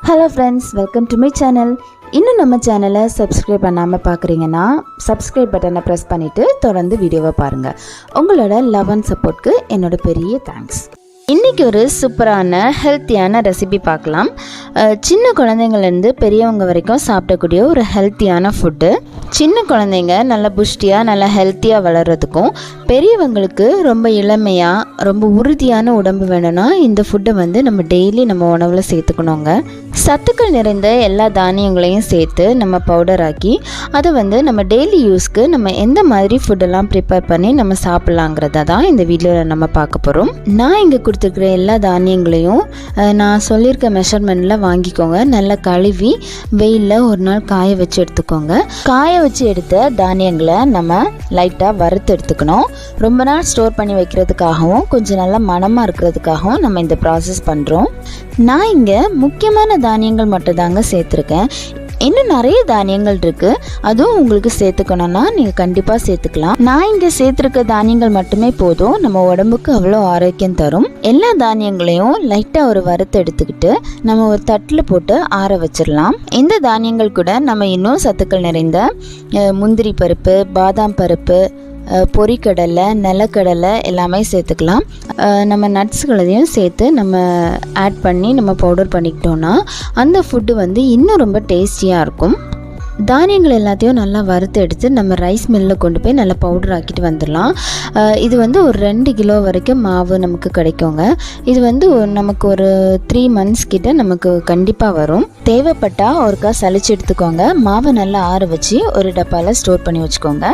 Hello friends, welcome to my channel. இன்னும் நம்ம சேனலை சப்ஸ்கிரைப் பண்ணாமல் பார்க்குறீங்கன்னா சப்ஸ்கிரைப் பட்டனை ப்ரெஸ் பண்ணிவிட்டு தொடர்ந்து வீடியோவை பாருங்கள். உங்களோட லவ் அண்ட் சப்போர்ட்க்கு என்னோட பெரிய தேங்க்ஸ். இன்றைக்கி ஒரு சூப்பரான ஹெல்த்தியான ரெசிபி பார்க்கலாம். சின்ன குழந்தைங்கள்லேருந்து பெரியவங்க வரைக்கும் சாப்பிடக்கூடிய ஒரு ஹெல்த்தியான ஃபுட்டு. சின்ன குழந்தைங்க நல்லா புஷ்டியாக நல்லா ஹெல்த்தியாக வளர்கிறதுக்கும் பெரியவங்களுக்கு ரொம்ப இளமையாக ரொம்ப உறுதியான உடம்பு வேணும்னா இந்த ஃபுட்டை நம்ம டெய்லி நம்ம உணவில் சேர்த்துக்கணுங்க. சத்துக்கள் நிறைந்த எல்லா தானியங்களையும் சேர்த்து நம்ம பவுடர் ஆக்கி அதை நம்ம டெய்லி யூஸ்க்கு நம்ம எந்த மாதிரி ஃபுட்டெல்லாம் ப்ரிப்பேர் பண்ணி நம்ம சாப்பிட்லாங்கிறத தான் இந்த வீடியோவில் நம்ம பார்க்க போகிறோம். நான் இங்கே கொடுத்துருக்குற எல்லா தானியங்களையும் நான் சொல்லியிருக்க மெஷர்மெண்ட்டில் வாங்கிக்கோங்க. நல்லா கழுவி வெயிலில் ஒரு நாள் காய வச்சு எடுத்துக்கோங்க. காய வச்சு எடுத்த தானியங்களை நம்ம லைட்டாக வறுத்து எடுத்துக்கணும். ரொம்ப நாள் ஸ்டோர் பண்ணி வைக்கிறதுக்காகவும் கொஞ்சம் நல்லா மணமாக இருக்கிறதுக்காகவும் நம்ம இந்த ப்ராசஸ் பண்ணுறோம். நான் இங்கே முக்கியமான தானியங்கள் மட்டும் தாங்க சேர்த்துருக்கேன். இன்னும் நிறைய தானியங்கள் இருக்குது, அதுவும் உங்களுக்கு சேர்த்துக்கணுன்னா நீங்கள் கண்டிப்பாக சேர்த்துக்கலாம். நான் இங்கே சேர்த்துருக்க தானியங்கள் மட்டுமே போதும், நம்ம உடம்புக்கு அவ்வளோ ஆரோக்கியம் தரும். எல்லா தானியங்களையும் லைட்டாக ஒரு வறுத்து எடுத்துக்கிட்டு நம்ம ஒரு தட்டில் போட்டு ஆற வச்சிடலாம். இந்த தானியங்கள் கூட நம்ம இன்னும் சத்துக்கள் நிறைந்த முந்திரி பருப்பு, பாதாம் பருப்பு, பொரிக்கடலை, நிலக்கடலை எல்லாமே சேர்த்துக்கலாம். நம்ம நட்ஸ்களையும் சேர்த்து நம்ம ஆட் பண்ணி நம்ம பவுடர் பண்ணிக்கிட்டோன்னா அந்த ஃபுட்டு இன்னும் ரொம்ப டேஸ்டியாக இருக்கும். தானியங்கள் எல்லாத்தையும் நல்லா வறுத்து எடுத்து நம்ம ரைஸ் மில்லில் கொண்டு போய் நல்லா பவுடர் ஆக்கிட்டு வந்துடலாம். இது ஒரு 2 கிலோ வரைக்கும் மாவு நமக்கு கிடைக்குங்க. இது நமக்கு ஒரு 3 months கிட்ட நமக்கு கண்டிப்பாக வரும். தேவைப்பட்டால் ஒருக்கா சளிச்சு எடுத்துக்கோங்க. மாவை நல்லா ஆற வச்சு ஒரு டப்பாவில் ஸ்டோர் பண்ணி வச்சுக்கோங்க.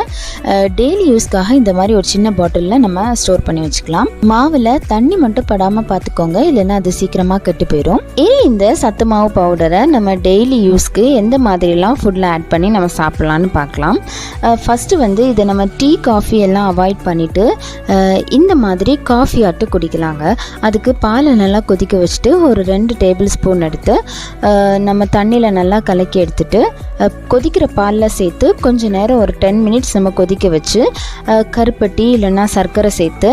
டெய்லி யூஸ்க்காக இந்த மாதிரி ஒரு சின்ன பாட்டிலில் நம்ம ஸ்டோர் பண்ணி வச்சுக்கலாம். மாவில் தண்ணி மட்டும் படாமல் பார்த்துக்கோங்க, இல்லைன்னா அது சீக்கிரமாக கெட்டு போயிடும். இந்த சத்து மாவு பவுடரை நம்ம டெய்லி யூஸ்க்கு எந்த மாதிரிலாம் ஃபுட்டில் ஆட் பண்ணி நம்ம சாப்பிட்லான்னு பார்க்கலாம். ஃபஸ்ட்டு இதை நம்ம டீ காஃபி எல்லாம் அவாய்ட் பண்ணிவிட்டு இந்த மாதிரி காஃபி ஆட்டு குடிக்கலாங்க. அதுக்கு பாலை நல்லா கொதிக்க வச்சுட்டு ஒரு 2 டேபிள் ஸ்பூன் எடுத்து நம்ம தண்ணியில் நல்லா கலக்கி எடுத்துட்டு கொதிக்கிற பாலில் சேர்த்து கொஞ்சம் நேரம் ஒரு 10 minutes நம்ம கொதிக்க வச்சு கருப்பட்டி இல்லைன்னா சர்க்கரை சேர்த்து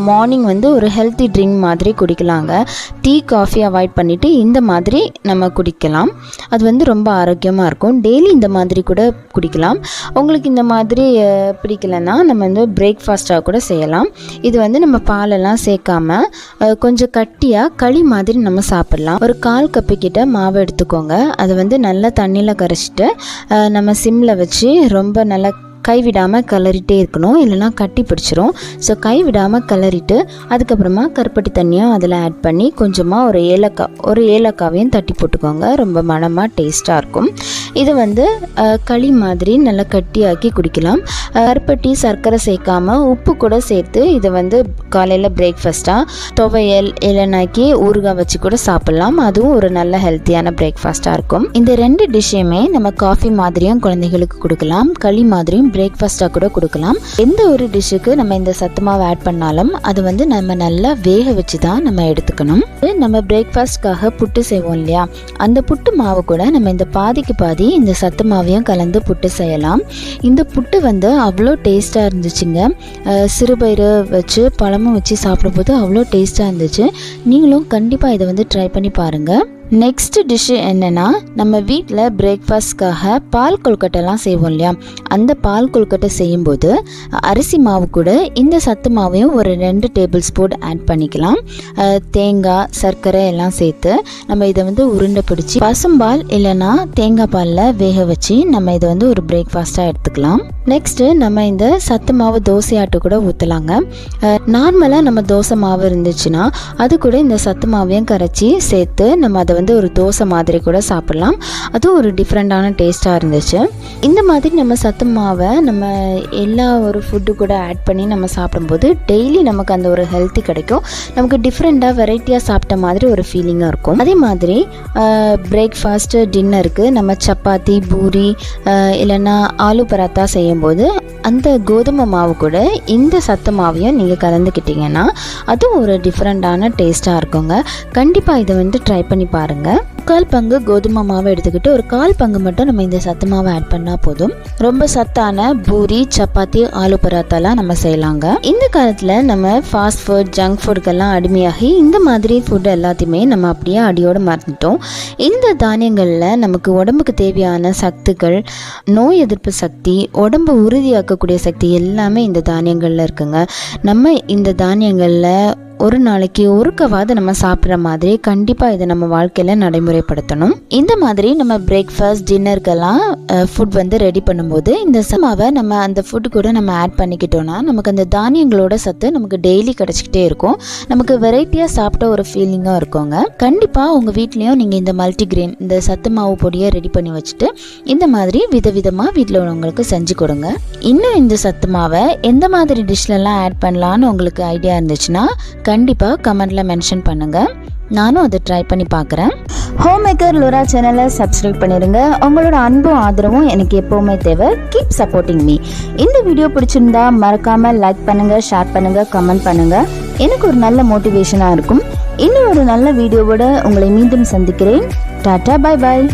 மார்னிங் ஒரு ஹெல்த்தி ட்ரிங்க் மாதிரி குடிக்கலாங்க. டீ காஃபி அவாய்ட் பண்ணிவிட்டு இந்த மாதிரி நம்ம குடிக்கலாம். அது ரொம்ப ஆரோக்கியமாக இருக்கும். டெய்லி இந்த மாதிரி கூட குடிக்கலாம். உங்களுக்கு இந்த மாதிரி பிடிக்கலைன்னா நம்ம பிரேக்ஃபாஸ்ட்டாக கூட செய்யலாம். இது நம்ம பாலெல்லாம் சேர்க்காம கொஞ்சம் கட்டியாக களி மாதிரி நம்ம சாப்பிட்லாம். ஒரு 1/4 கப்பு கிட்ட மாவு எடுத்துக்கோங்க. அதை நல்லா தண்ணியில் கரைச்சிட்டு நம்ம சிம்மில் வச்சு ரொம்ப நல்லா கைவிடாமல் கிளறிட்டே இருக்கணும், இல்லைனா கட்டி பிடிச்சிரும். ஸோ கைவிடாமல் கிளறிட்டு அதுக்கப்புறமா கருப்பட்டி தண்ணியும் அதில் ஆட் பண்ணி கொஞ்சமாக ஒரு ஏலக்காவையும் தட்டி போட்டுக்கோங்க. ரொம்ப மணமாக டேஸ்ட்டாக இருக்கும். இது களி மாதிரி நல்லா கட்டியாக்கி குடிக்கலாம். கருப்பட்டி சர்க்கரை சேர்க்காமல் உப்பு கூட சேர்த்து இதை காலையில் பிரேக்ஃபாஸ்ட்டாக துவையல் இல்லைனாக்கி ஊறுகாய் வச்சு கூட சாப்பிட்லாம். அதுவும் ஒரு நல்ல ஹெல்த்தியான பிரேக்ஃபாஸ்ட்டாக இருக்கும். இந்த 2 டிஷ்ஷையுமே நம்ம காஃபி மாதிரியும் குழந்தைகளுக்கு கொடுக்கலாம், களி மாதிரியும் பிரேக்ஃபாஸ்ட்டாக கூட கொடுக்கலாம். எந்த ஒரு டிஷ்ஷுக்கு நம்ம இந்த சத்து மாவு ஆட் பண்ணாலும் அது நம்ம நல்லா வேக வச்சு தான் நம்ம எடுத்துக்கணும். நம்ம பிரேக்ஃபாஸ்ட்காக புட்டு செய்வோம் இல்லையா, அந்த புட்டு மாவு கூட நம்ம இந்த பாதிக்கு பாதி இந்த சத்து மாவையும் கலந்து புட்டு செய்யலாம். இந்த புட்டு அவ்வளோ டேஸ்ட்டாக இருந்துச்சுங்க. சிறுபயிறு வச்சு பழமும் வச்சு சாப்பிடும்போது அவ்வளோ டேஸ்ட்டாக இருந்துச்சு. நீங்களும் கண்டிப்பாக இதை ட்ரை பண்ணி பாருங்கள். நெக்ஸ்ட் டிஷ்ஷு என்னென்னா, நம்ம வீட்டில் பிரேக்ஃபாஸ்ட்காக பால் கொழுக்கட்டைலாம் செய்வோம் இல்லையா, அந்த பால் கொழுக்கட்டை செய்யும்போது அரிசி மாவு கூட இந்த சத்து மாவையும் ஒரு 2 டேபிள் ஸ்பூன் ஆட் பண்ணிக்கலாம். தேங்காய் சர்க்கரை எல்லாம் சேர்த்து நம்ம இதை உருண்டை பிடிச்சி பசும்பால் இல்லைன்னா தேங்காய் பாலில் வேக வச்சு நம்ம இதை ஒரு பிரேக்ஃபாஸ்ட்டாக எடுத்துக்கலாம். நெக்ஸ்ட்டு நம்ம இந்த சத்து மாவு தோசையாட்டு கூட ஊற்றலாங்க. நார்மலாக நம்ம தோசை மாவு இருந்துச்சுன்னா அது கூட இந்த சத்து மாவையும் கரைச்சி சேர்த்து நம்ம அதை ஒரு தோசை மாதிரி கூட சாப்பிட்லாம். அதுவும் ஒரு டிஃப்ரெண்ட்டான டேஸ்ட்டாக இருந்துச்சு. இந்த மாதிரி நம்ம சத்து மாவை நம்ம எல்லா ஒரு ஃபுட்டு கூட ஆட் பண்ணி நம்ம சாப்பிடும்போது டெய்லி நமக்கு அந்த ஒரு ஹெல்த்தி கிடைக்கும். நமக்கு டிஃப்ரெண்ட்டாக வெரைட்டியாக சாப்பிட்ட மாதிரி ஒரு ஃபீலிங்காக இருக்கும். அதே மாதிரி பிரேக்ஃபாஸ்ட்டு டின்னருக்கு நம்ம சப்பாத்தி பூரி இல்லைன்னா ஆலு பராத்தா செய்யும்போது அந்த கோதுமை மாவு கூட இந்த சத்து மாவையும் நீங்கள் கலந்துக்கிட்டிங்கன்னா அதுவும் ஒரு டிஃப்ரெண்ட்டான டேஸ்ட்டாக இருக்குங்க. கண்டிப்பாக இதை ட்ரை பண்ணி பாருங்கள். 3/4 பங்கு கோதுமை மாவு எடுத்துக்கிட்டு ஒரு 1/4 பங்கு மட்டும் நம்ம இந்த சத்து மாவை ஆட் பண்ணால் போதும். ரொம்ப சத்தான பூரி, சப்பாத்தி, ஆலு பராத்தாலாம் நம்ம செய்யலாங்க. இந்த காலத்தில் நம்ம ஃபாஸ்ட் ஃபுட், ஜங்க் ஃபுட்டுக்கெல்லாம் அடிமையாகி இந்த மாதிரி ஃபுட் எல்லாத்தையுமே நம்ம அப்படியே அடியோடு மறந்துட்டோம். இந்த தானியங்களில் நமக்கு உடம்புக்கு தேவையான சத்துக்கள், நோய் எதிர்ப்பு சக்தி, உடம்பு உறுதியாக்கக்கூடிய சக்தி எல்லாமே இந்த தானியங்களில் இருக்குங்க. நம்ம இந்த தானியங்களில் ஒரு நாளைக்கு ஒருக்கவாது நம்ம சாப்பிட்ற மாதிரி கண்டிப்பாக இதை நம்ம வாழ்க்கையில் நடைமுறைப்படுத்தணும். இந்த மாதிரி நம்ம பிரேக்ஃபாஸ்ட், டின்னருக்கெல்லாம் ஃபுட் வந்து ரெடி பண்ணும்போது இந்த சமாவை நம்ம அந்த ஃபுட்டு கூட நம்ம ஆட் பண்ணிக்கிட்டோன்னா நமக்கு அந்த தானியங்களோட சத்து நமக்கு டெய்லி கிடச்சிக்கிட்டே இருக்கும். நமக்கு வெரைட்டியாக சாப்பிட்ட ஒரு ஃபீலிங்காக இருக்குங்க. கண்டிப்பாக உங்கள் வீட்லேயும் நீங்கள் இந்த மல்டிகிரெயின், இந்த சத்து மாவு பொடியை ரெடி பண்ணி வச்சுட்டு இந்த மாதிரி விதவிதமாக வீட்டில் உள்ளவங்களுக்கு செஞ்சு கொடுங்க. இன்னும் இந்த சத்து மாவை எந்த மாதிரி டிஷ்லலாம் ஆட் பண்ணலான்னு உங்களுக்கு ஐடியா இருந்துச்சுன்னா கண்டிப்பாக கமெண்டில் மென்ஷன் பண்ணுங்கள். நானும் அதை ட்ரை பண்ணி பார்க்குறேன். ஹோம் மேக்கர் லோரா சேனலை சப்ஸ்கிரைப் பண்ணிடுங்க. உங்களோட அன்பும் ஆதரவும் எனக்கு எப்போவுமே தேவை. Keep supporting me. இந்த வீடியோ பிடிச்சிருந்தா மறக்காமல் லைக் பண்ணுங்கள், ஷேர் பண்ணுங்கள், கமெண்ட் பண்ணுங்கள். எனக்கு ஒரு நல்ல மோட்டிவேஷனாக இருக்கும். இன்னும் ஒரு நல்ல வீடியோவோட உங்களை மீண்டும் சந்திக்கிறேன். Tata, bye bye.